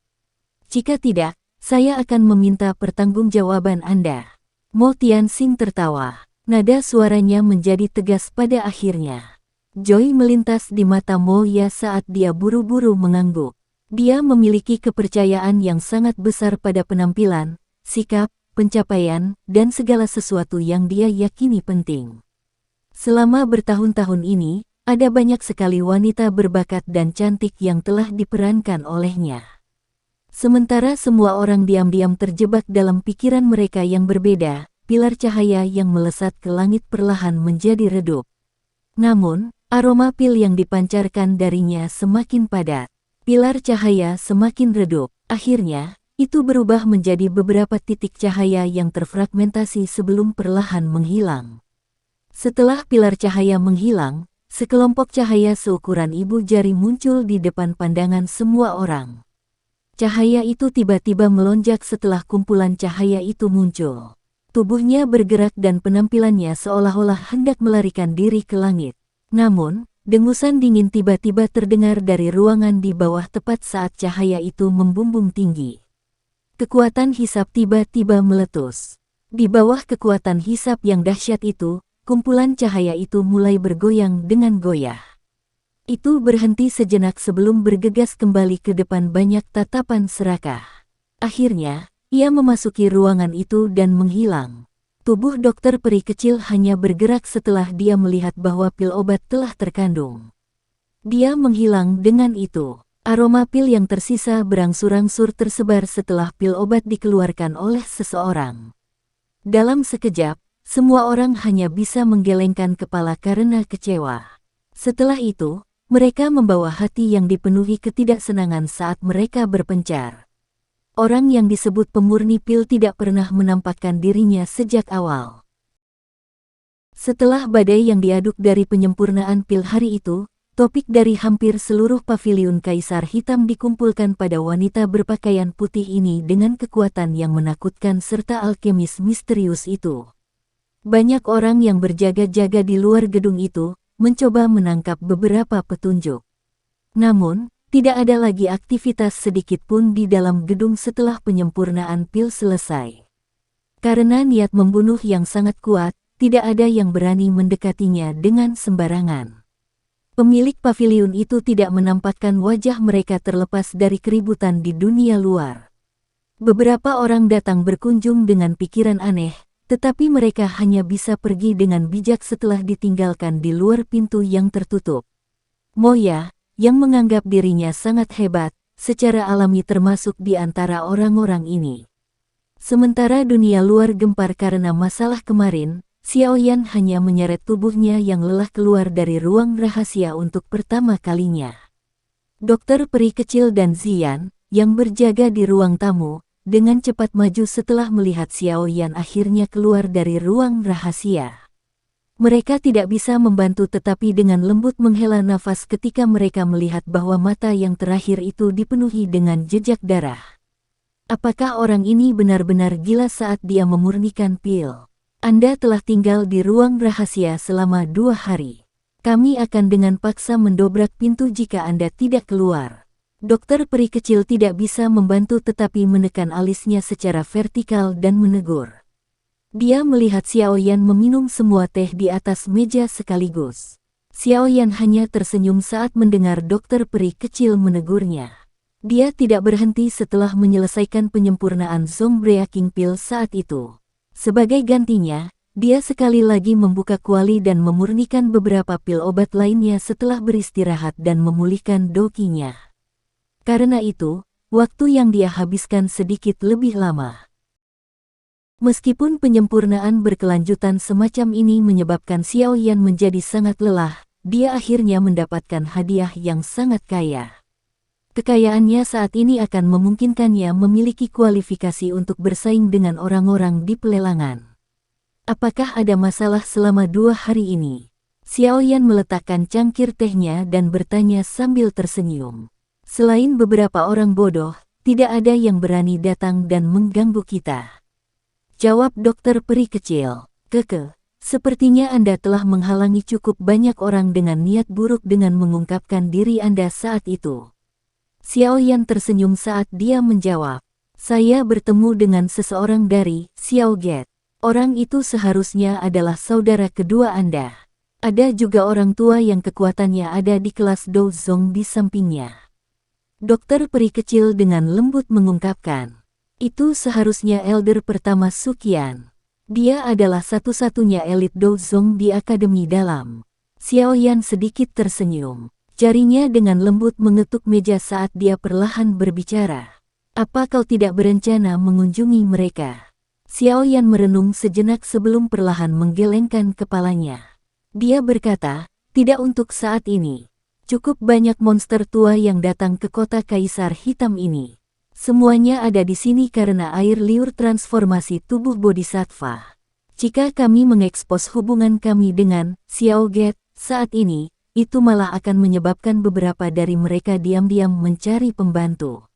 Jika tidak, saya akan meminta pertanggungjawaban Anda. Mo Tianxing tertawa. Nada suaranya menjadi tegas pada akhirnya. Joy melintas di mata Mo Ya saat dia buru-buru mengangguk. Dia memiliki kepercayaan yang sangat besar pada penampilan, sikap, pencapaian, dan segala sesuatu yang dia yakini penting. Selama bertahun-tahun ini, ada banyak sekali wanita berbakat dan cantik yang telah diperankan olehnya. Sementara semua orang diam-diam terjebak dalam pikiran mereka yang berbeda, pilar cahaya yang melesat ke langit perlahan menjadi redup. Namun, aroma pil yang dipancarkan darinya semakin padat. Pilar cahaya semakin redup. Akhirnya, itu berubah menjadi beberapa titik cahaya yang terfragmentasi sebelum perlahan menghilang. Setelah pilar cahaya menghilang, sekelompok cahaya seukuran ibu jari muncul di depan pandangan semua orang. Cahaya itu tiba-tiba melonjak setelah kumpulan cahaya itu muncul. Tubuhnya bergerak dan penampilannya seolah-olah hendak melarikan diri ke langit. Namun, dengusan dingin tiba-tiba terdengar dari ruangan di bawah tepat saat cahaya itu membumbung tinggi. Kekuatan hisap tiba-tiba meletus. Di bawah kekuatan hisap yang dahsyat itu, kumpulan cahaya itu mulai bergoyang dengan goyah. Itu berhenti sejenak sebelum bergegas kembali ke depan banyak tatapan serakah. Akhirnya, ia memasuki ruangan itu dan menghilang. Tubuh dokter peri kecil hanya bergerak setelah dia melihat bahwa pil obat telah terkandung. Dia menghilang dengan itu. Aroma pil yang tersisa berangsur-angsur tersebar setelah pil obat dikeluarkan oleh seseorang. Dalam sekejap, semua orang hanya bisa menggelengkan kepala karena kecewa. Setelah itu, mereka membawa hati yang dipenuhi ketidaksenangan saat mereka berpencar. Orang yang disebut pemurni pil tidak pernah menampakkan dirinya sejak awal. Setelah badai yang diaduk dari penyempurnaan pil hari itu, topik dari hampir seluruh paviliun Kaisar Hitam dikumpulkan pada wanita berpakaian putih ini dengan kekuatan yang menakutkan serta alkemis misterius itu. Banyak orang yang berjaga-jaga di luar gedung itu, mencoba menangkap beberapa petunjuk. Namun, tidak ada lagi aktivitas sedikit pun di dalam gedung setelah penyempurnaan pil selesai. Karena niat membunuh yang sangat kuat, tidak ada yang berani mendekatinya dengan sembarangan. Pemilik paviliun itu tidak menampakkan wajah mereka terlepas dari keributan di dunia luar. Beberapa orang datang berkunjung dengan pikiran aneh, tetapi mereka hanya bisa pergi dengan bijak setelah ditinggalkan di luar pintu yang tertutup. Moya, yang menganggap dirinya sangat hebat, secara alami termasuk di antara orang-orang ini. Sementara dunia luar gempar karena masalah kemarin, Xiaoyan hanya menyeret tubuhnya yang lelah keluar dari ruang rahasia untuk pertama kalinya. Dokter peri kecil dan Zian, yang berjaga di ruang tamu, dengan cepat maju setelah melihat Xiaoyan akhirnya keluar dari ruang rahasia. Mereka tidak bisa membantu tetapi dengan lembut menghela nafas ketika mereka melihat bahwa mata yang terakhir itu dipenuhi dengan jejak darah. Apakah orang ini benar-benar gila saat dia memurnikan pil? Anda telah tinggal di ruang rahasia selama 2 hari. Kami akan dengan paksa mendobrak pintu jika Anda tidak keluar. Dokter peri kecil tidak bisa membantu tetapi menekan alisnya secara vertikal dan menegur. Dia melihat Xiaoyan meminum semua teh di atas meja sekaligus. Xiaoyan hanya tersenyum saat mendengar dokter peri kecil menegurnya. Dia tidak berhenti setelah menyelesaikan penyempurnaan Zong Breaking Pill saat itu. Sebagai gantinya, dia sekali lagi membuka kuali dan memurnikan beberapa pil obat lainnya setelah beristirahat dan memulihkan dokinya. Karena itu, waktu yang dia habiskan sedikit lebih lama. Meskipun penyempurnaan berkelanjutan semacam ini menyebabkan Xiaoyan menjadi sangat lelah, dia akhirnya mendapatkan hadiah yang sangat kaya. Kekayaannya saat ini akan memungkinkannya memiliki kualifikasi untuk bersaing dengan orang-orang di pelelangan. Apakah ada masalah selama 2 hari ini? Xiaoyan meletakkan cangkir tehnya dan bertanya sambil tersenyum. Selain beberapa orang bodoh, tidak ada yang berani datang dan mengganggu kita. Jawab dokter peri kecil. Keke, sepertinya Anda telah menghalangi cukup banyak orang dengan niat buruk dengan mengungkapkan diri Anda saat itu. Xiaoyan tersenyum saat dia menjawab. Saya bertemu dengan seseorang dari Xiaoget. Orang itu seharusnya adalah saudara kedua Anda. Ada juga orang tua yang kekuatannya ada di kelas Douzong di sampingnya. Dokter peri kecil dengan lembut mengungkapkan. Itu seharusnya elder pertama Suqian. Dia adalah satu-satunya elit Douzong di Akademi Dalam. Xiaoyan sedikit tersenyum. Jarinya dengan lembut mengetuk meja saat dia perlahan berbicara. Apa kau tidak berencana mengunjungi mereka? Xiaoyan merenung sejenak sebelum perlahan menggelengkan kepalanya. Dia berkata, tidak untuk saat ini. Cukup banyak monster tua yang datang ke kota Kaisar Hitam ini. Semuanya ada di sini karena air liur transformasi tubuh Bodhisattva. Jika kami mengekspos hubungan kami dengan Xiaoget saat ini, itu malah akan menyebabkan beberapa dari mereka diam-diam mencari pembantu.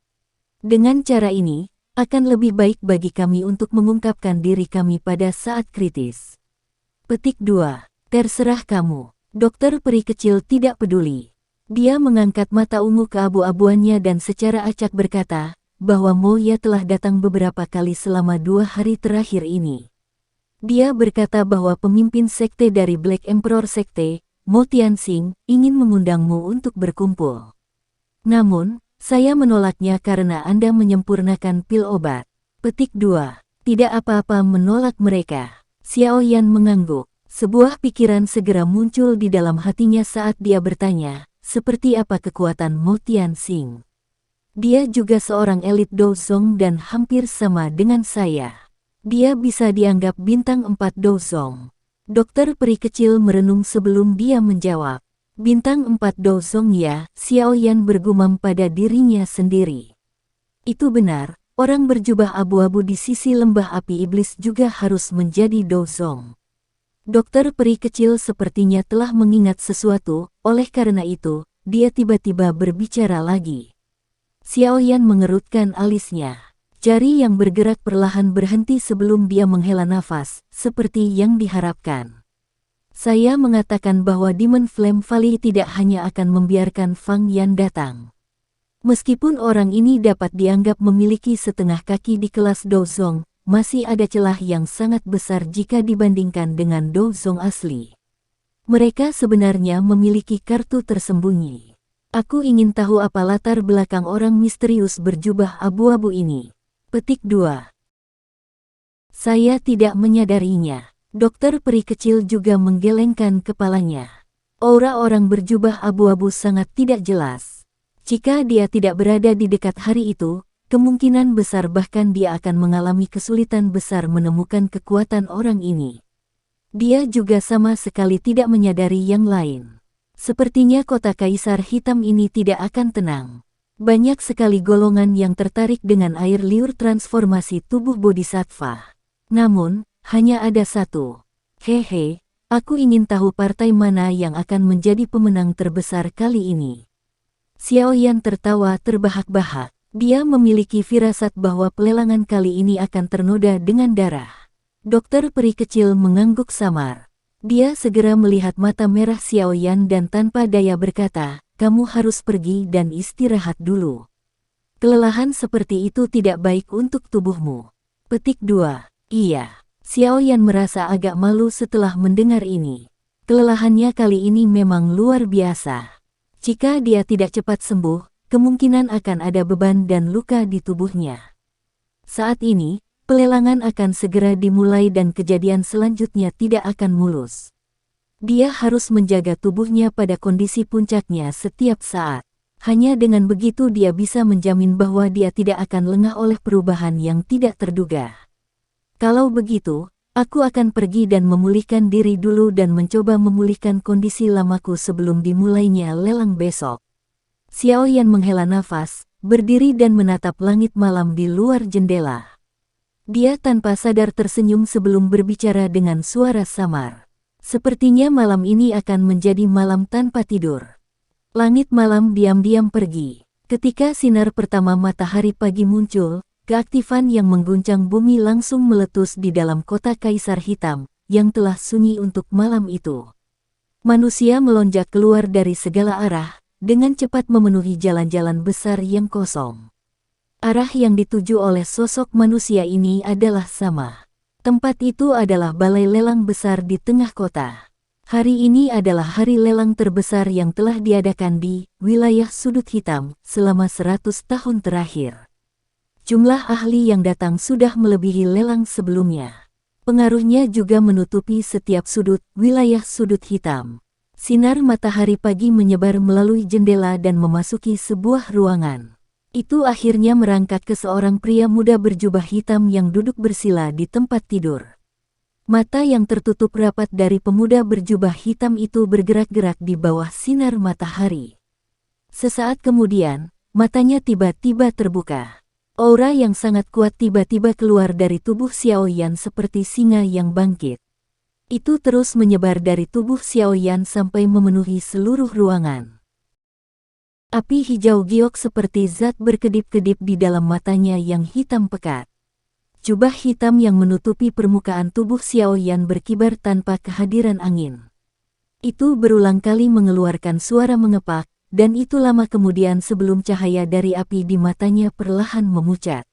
Dengan cara ini, akan lebih baik bagi kami untuk mengungkapkan diri kami pada saat kritis. Petik 2. Terserah kamu. Dokter peri kecil tidak peduli. Dia mengangkat mata ungu keabu-abuannya dan secara acak berkata, bahwa Moya telah datang beberapa kali selama 2 hari terakhir ini. Dia berkata bahwa pemimpin sekte dari Black Emperor Sekte, Mo Tianxing, ingin mengundangmu untuk berkumpul. Namun, saya menolaknya karena Anda menyempurnakan pil obat. Petik 2. Tidak apa-apa menolak mereka. Xiaoyan mengangguk. Sebuah pikiran segera muncul di dalam hatinya saat dia bertanya, seperti apa kekuatan Mo Tianxing? Dia juga seorang elit Douzong dan hampir sama dengan saya. Dia bisa dianggap bintang 4 Douzong. Dokter peri kecil merenung sebelum dia menjawab. Bintang 4 Douzong ya, Xiaoyan bergumam pada dirinya sendiri. Itu benar, orang berjubah abu-abu di sisi lembah api iblis juga harus menjadi Douzong. Dokter peri kecil sepertinya telah mengingat sesuatu, oleh karena itu, dia tiba-tiba berbicara lagi. Xiaoyan mengerutkan alisnya. Jari yang bergerak perlahan berhenti sebelum dia menghela nafas, seperti yang diharapkan. Saya mengatakan bahwa Demon Flame Valley tidak hanya akan membiarkan Fang Yan datang. Meskipun orang ini dapat dianggap memiliki setengah kaki di kelas Douzong, masih ada celah yang sangat besar jika dibandingkan dengan Douzong asli. Mereka sebenarnya memiliki kartu tersembunyi. Aku ingin tahu apa latar belakang orang misterius berjubah abu-abu ini. Petik 2. Saya tidak menyadarinya. Dokter peri kecil juga menggelengkan kepalanya. Aura orang berjubah abu-abu sangat tidak jelas. Jika dia tidak berada di dekat hari itu, kemungkinan besar bahkan dia akan mengalami kesulitan besar menemukan kekuatan orang ini. Dia juga sama sekali tidak menyadari yang lain. Sepertinya kota Kaisar Hitam ini tidak akan tenang. Banyak sekali golongan yang tertarik dengan air liur transformasi tubuh Bodhisattva. Namun, hanya ada satu. Hehe, aku ingin tahu partai mana yang akan menjadi pemenang terbesar kali ini. Xiaoyan tertawa terbahak-bahak. Dia memiliki firasat bahwa pelelangan kali ini akan ternoda dengan darah. Dokter peri kecil mengangguk samar. Dia segera melihat mata merah Xiaoyan dan tanpa daya berkata, kamu harus pergi dan istirahat dulu. Kelelahan seperti itu tidak baik untuk tubuhmu. Petik 2. Iya. Xiaoyan merasa agak malu setelah mendengar ini. Kelelahannya kali ini memang luar biasa. Jika dia tidak cepat sembuh, kemungkinan akan ada beban dan luka di tubuhnya. Saat ini, pelelangan akan segera dimulai dan kejadian selanjutnya tidak akan mulus. Dia harus menjaga tubuhnya pada kondisi puncaknya setiap saat. Hanya dengan begitu dia bisa menjamin bahwa dia tidak akan lengah oleh perubahan yang tidak terduga. Kalau begitu, aku akan pergi dan memulihkan diri dulu dan mencoba memulihkan kondisi lamaku sebelum dimulainya lelang besok. Xiaoyan menghela nafas, berdiri dan menatap langit malam di luar jendela. Dia tanpa sadar tersenyum sebelum berbicara dengan suara samar. Sepertinya malam ini akan menjadi malam tanpa tidur. Langit malam diam-diam pergi. Ketika sinar pertama matahari pagi muncul, keaktifan yang mengguncang bumi langsung meletus di dalam kota Kaisar Hitam, yang telah sunyi untuk malam itu. Manusia melonjak keluar dari segala arah, dengan cepat memenuhi jalan-jalan besar yang kosong. Arah yang dituju oleh sosok manusia ini adalah sama. Tempat itu adalah balai lelang besar di tengah kota. Hari ini adalah hari lelang terbesar yang telah diadakan di wilayah Sudut Hitam selama 100 tahun terakhir. Jumlah ahli yang datang sudah melebihi lelang sebelumnya. Pengaruhnya juga menutupi setiap sudut wilayah Sudut Hitam. Sinar matahari pagi menyebar melalui jendela dan memasuki sebuah ruangan. Itu akhirnya merangkak ke seorang pria muda berjubah hitam yang duduk bersila di tempat tidur. Mata yang tertutup rapat dari pemuda berjubah hitam itu bergerak-gerak di bawah sinar matahari. Sesaat kemudian, matanya tiba-tiba terbuka. Aura yang sangat kuat tiba-tiba keluar dari tubuh Xiaoyan seperti singa yang bangkit. Itu terus menyebar dari tubuh Xiaoyan sampai memenuhi seluruh ruangan. Api hijau giok seperti zat berkedip-kedip di dalam matanya yang hitam pekat. Jubah hitam yang menutupi permukaan tubuh Xiaoyan berkibar tanpa kehadiran angin. Itu berulang kali mengeluarkan suara mengepak, dan itu lama kemudian sebelum cahaya dari api di matanya perlahan memucat.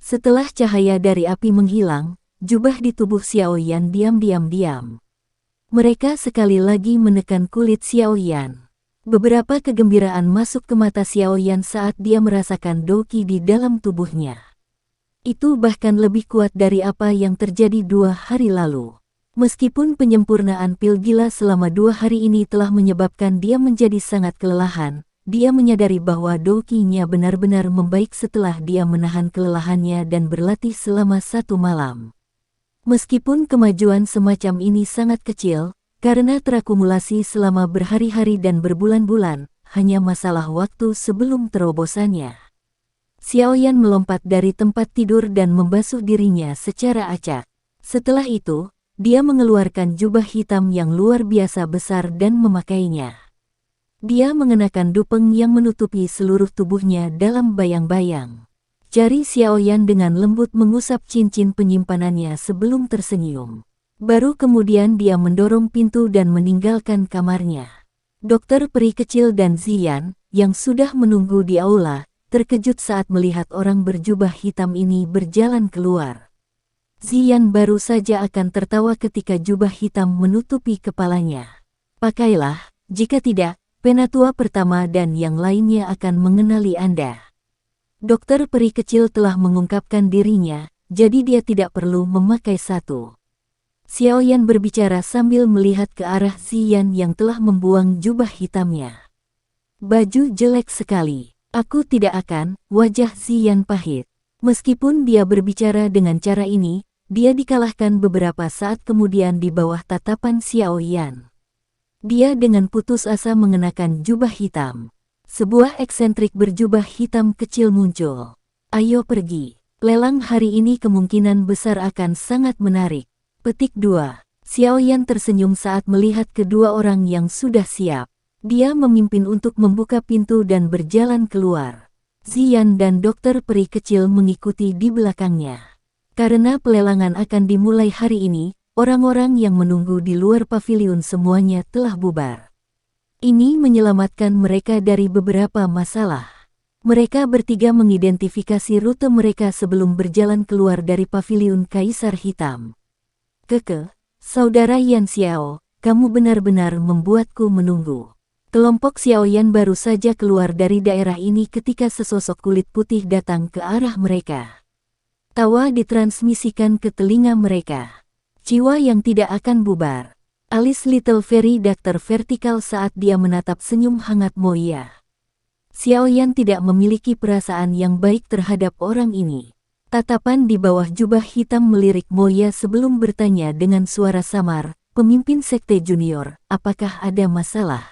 Setelah cahaya dari api menghilang, jubah di tubuh Xiaoyan diam. Mereka sekali lagi menekan kulit Xiaoyan. Beberapa kegembiraan masuk ke mata Xiaoyan saat dia merasakan doqi di dalam tubuhnya. Itu bahkan lebih kuat dari apa yang terjadi 2 hari lalu. Meskipun penyempurnaan pil gila selama 2 hari ini telah menyebabkan dia menjadi sangat kelelahan, dia menyadari bahwa doqi-nya benar-benar membaik setelah dia menahan kelelahannya dan berlatih selama 1 malam. Meskipun kemajuan semacam ini sangat kecil, karena terakumulasi selama berhari-hari dan berbulan-bulan, hanya masalah waktu sebelum terobosannya. Xiaoyan melompat dari tempat tidur dan membasuh dirinya secara acak. Setelah itu, dia mengeluarkan jubah hitam yang luar biasa besar dan memakainya. Dia mengenakan dupeng yang menutupi seluruh tubuhnya dalam bayang-bayang. Jari Xiaoyan dengan lembut mengusap cincin penyimpanannya sebelum tersenyum. Baru kemudian dia mendorong pintu dan meninggalkan kamarnya. Dokter peri kecil dan Ziyan, yang sudah menunggu di aula, terkejut saat melihat orang berjubah hitam ini berjalan keluar. Ziyan baru saja akan tertawa ketika jubah hitam menutupi kepalanya. Pakailah, jika tidak, penatua pertama dan yang lainnya akan mengenali Anda. Dokter peri kecil telah mengungkapkan dirinya, jadi dia tidak perlu memakai satu. Xiaoyan berbicara sambil melihat ke arah Ziyan yang telah membuang jubah hitamnya. Baju jelek sekali. Aku tidak akan, wajah Ziyan pahit. Meskipun dia berbicara dengan cara ini, dia dikalahkan beberapa saat kemudian di bawah tatapan Xiaoyan. Dia dengan putus asa mengenakan jubah hitam. Sebuah eksentrik berjubah hitam kecil muncul. Ayo pergi. Lelang hari ini kemungkinan besar akan sangat menarik. Petik 2. Xiaoyan tersenyum saat melihat kedua orang yang sudah siap. Dia memimpin untuk membuka pintu dan berjalan keluar. Ziyan dan dokter peri kecil mengikuti di belakangnya. Karena pelelangan akan dimulai hari ini, orang-orang yang menunggu di luar paviliun semuanya telah bubar. Ini menyelamatkan mereka dari beberapa masalah. Mereka bertiga mengidentifikasi rute mereka sebelum berjalan keluar dari paviliun Kaisar Hitam. Keke, saudara Yan Xiao, kamu benar-benar membuatku menunggu. Kelompok Xiaoyan baru saja keluar dari daerah ini ketika sesosok kulit putih datang ke arah mereka. Tawa ditransmisikan ke telinga mereka. Jiwa yang tidak akan bubar. Alis Little Fairy Doctor vertikal saat dia menatap senyum hangat Moya. Xiaoyan tidak memiliki perasaan yang baik terhadap orang ini. Tatapan di bawah jubah hitam melirik Moya sebelum bertanya dengan suara samar, pemimpin sekte junior, apakah ada masalah?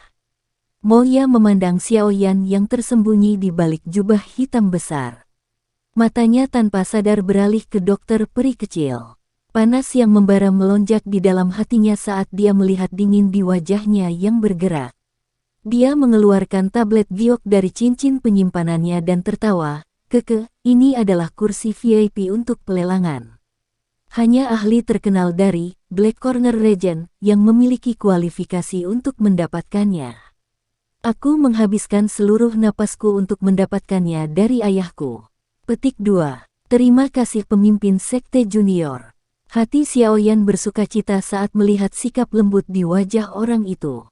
Moya memandang Xiaoyan yang tersembunyi di balik jubah hitam besar. Matanya tanpa sadar beralih ke dokter peri kecil. Panas yang membara melonjak di dalam hatinya saat dia melihat dingin di wajahnya yang bergerak. Dia mengeluarkan tablet giok dari cincin penyimpanannya dan tertawa. Keke, ini adalah kursi VIP untuk pelelangan. Hanya ahli terkenal dari Black Corner Region yang memiliki kualifikasi untuk mendapatkannya. Aku menghabiskan seluruh napasku untuk mendapatkannya dari ayahku. Petik 2. Terima kasih pemimpin sekte junior. Hati Xiaoyan bersukacita saat melihat sikap lembut di wajah orang itu.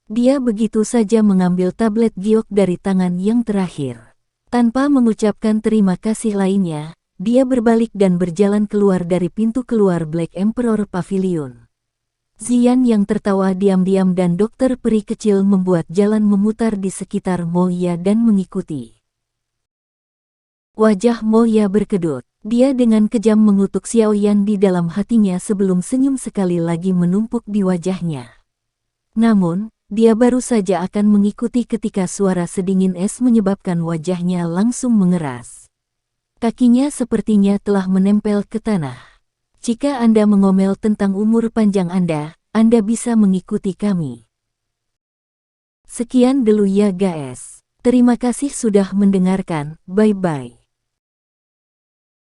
Dia begitu saja mengambil tablet giok dari tangan yang terakhir. Tanpa mengucapkan terima kasih lainnya, dia berbalik dan berjalan keluar dari pintu keluar Black Emperor Pavilion. Ziyan yang tertawa diam-diam dan dokter peri kecil membuat jalan memutar di sekitar Moya dan mengikuti. Wajah Moya berkedut. Dia dengan kejam mengutuk Xiaoyan di dalam hatinya sebelum senyum sekali lagi menumpuk di wajahnya. Namun, dia baru saja akan mengikuti ketika suara sedingin es menyebabkan wajahnya langsung mengeras. Kakinya sepertinya telah menempel ke tanah. Jika Anda mengomel tentang umur panjang Anda bisa mengikuti kami. Sekian dulu ya guys. Terima kasih sudah mendengarkan, bye-bye.